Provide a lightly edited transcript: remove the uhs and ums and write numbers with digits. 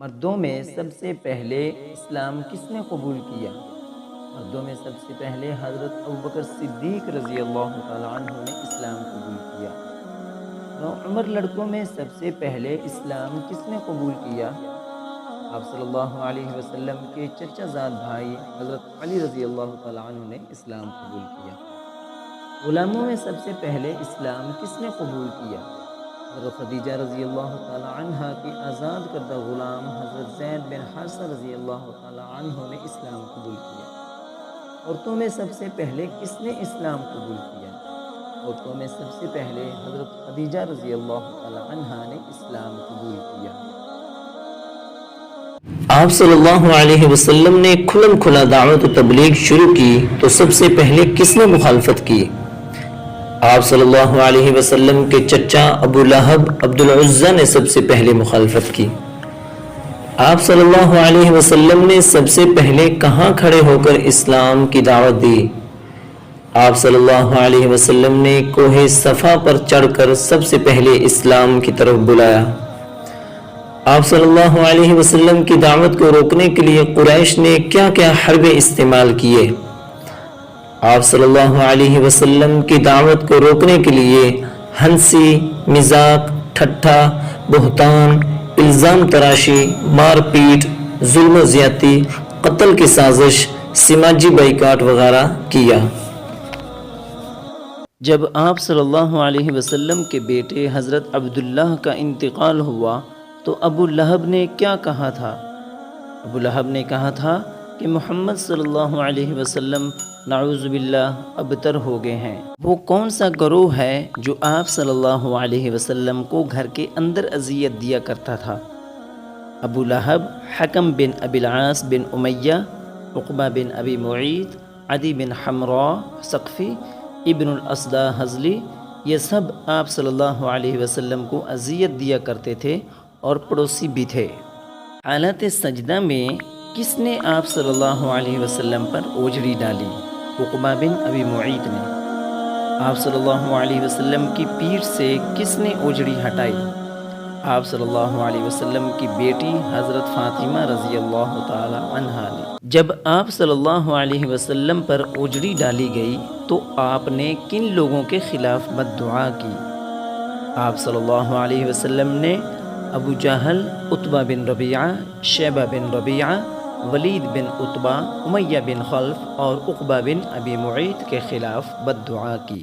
مردوں میں سب سے پہلے اسلام کس نے قبول کیا؟ مردوں میں سب سے پہلے حضرت ابوبکر صدیق رضی اللہ تعالیٰ عنہ نے اسلام قبول کیا۔ نوعمر لڑکوں میں سب سے پہلے اسلام کس نے قبول کیا؟ آپ صلی اللہ علیہ وسلم کے چچا زاد بھائی حضرت علی رضی اللہ تعالیٰ عنہ نے اسلام قبول کیا۔ غلاموں میں سب سے پہلے اسلام کس نے قبول کیا؟ حضرت خدیجہ رضی اللہ تعالیٰ عنہ کی آزاد کردہ غلام حضرت زید بن حارثہ رضی اللہ تعالیٰ عنہ نے اسلام قبول کیا۔ عورتوں میں سب سے پہلے کس نے اسلام قبول کیا؟ عورتوں میں سب سے پہلے حضرت خدیجہ رضی اللہ تعالیٰ عنہ نے اسلام قبول کیا۔ آپ صلی اللہ علیہ وسلم نے کھلم کھلا دعوت و تبلیغ شروع کی تو سب سے پہلے کس نے مخالفت کی؟ آپ صلی اللہ علیہ وسلم کے چچا ابو لہب عبد العزہ نے سب سے پہلے مخالفت کی۔ آپ صلی اللہ علیہ وسلم نے سب سے پہلے کہاں کھڑے ہو کر اسلام کی دعوت دی؟ آپ صلی اللہ علیہ وسلم نے کوہ صفا پر چڑھ کر سب سے پہلے اسلام کی طرف بلایا۔ آپ صلی اللہ علیہ وسلم کی دعوت کو روکنے کے لیے قریش نے کیا کیا حربے استعمال کیے؟ آپ صلی اللہ علیہ وسلم کی دعوت کو روکنے کے لیے ہنسی، مذاق، ٹھٹھا، بہتان، الزام تراشی، مار پیٹ، ظلم و زیادتی، قتل کی سازش، سماجی بائیکاٹ وغیرہ کیا۔ جب آپ صلی اللہ علیہ وسلم کے بیٹے حضرت عبداللہ کا انتقال ہوا تو ابو لہب نے کیا کہا تھا؟ ابو لہب نے کہا تھا کہ محمد صلی اللہ علیہ وسلم نعوذ باللہ ابتر ہو گئے ہیں۔ وہ کون سا گروہ ہے جو آپ صلی اللہ علیہ وسلم کو گھر کے اندر اذیت دیا کرتا تھا؟ ابو لہب، حکم بن ابی العاص بن امیہ، عقبہ بن ابی معیط، عدی بن حمراء ثقفی، ابن الاسدہ حضلی، یہ سب آپ صلی اللہ علیہ وسلم کو اذیت دیا کرتے تھے اور پڑوسی بھی تھے۔ حالت سجدہ میں کس نے آپ صلی اللہ علیہ وسلم پر اوجڑی ڈالی؟ عقبہ بن ابی معیط نے۔ آپ صلی اللہ علیہ وسلم کی پیٹھ سے کس نے اوجڑی ہٹائی؟ آپ صلی اللہ علیہ وسلم کی بیٹی حضرت فاطمہ رضی اللہ تعالی عنہا نے۔ جب آپ صلی اللہ علیہ وسلم پر اوجڑی ڈالی گئی تو آپ نے کن لوگوں کے خلاف بد دعا کی؟ آپ صلی اللہ علیہ وسلم نے ابو جہل، عتبہ بن ربیعہ، شیبہ بن ربیعہ، ولید بن عتبہ، امیہ بن خلف اور عقبہ بن ابی معیط کے خلاف بد دعا کی۔